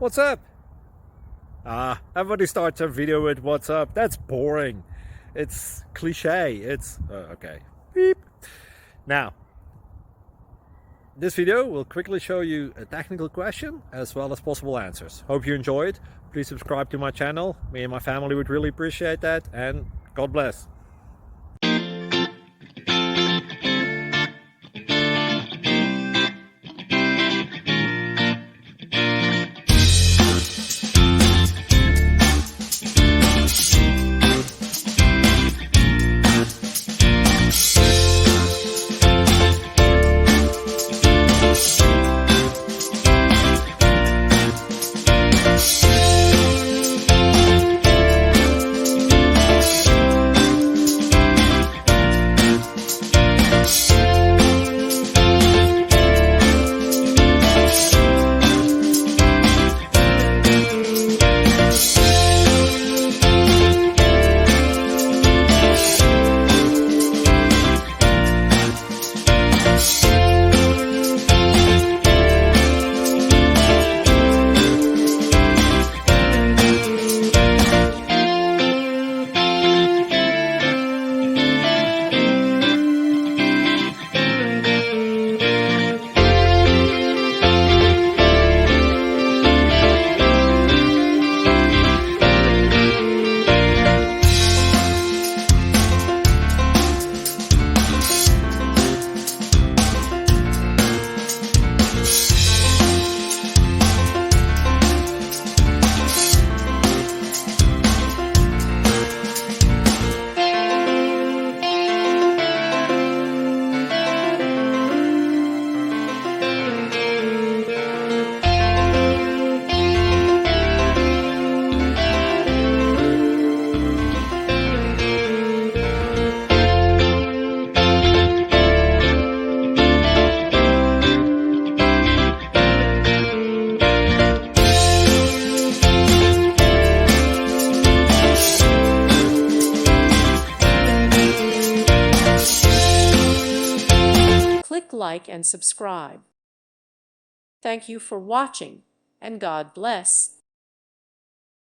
What's up? Everybody starts a video with what's up. That's boring. It's cliche. It's okay. Beep. Now, this video will quickly show you a technical question as well as possible answers. Hope you enjoyed. Please subscribe to my channel. Me and my family would really appreciate that, and God bless. Click like and subscribe. Thank you for watching, and God bless.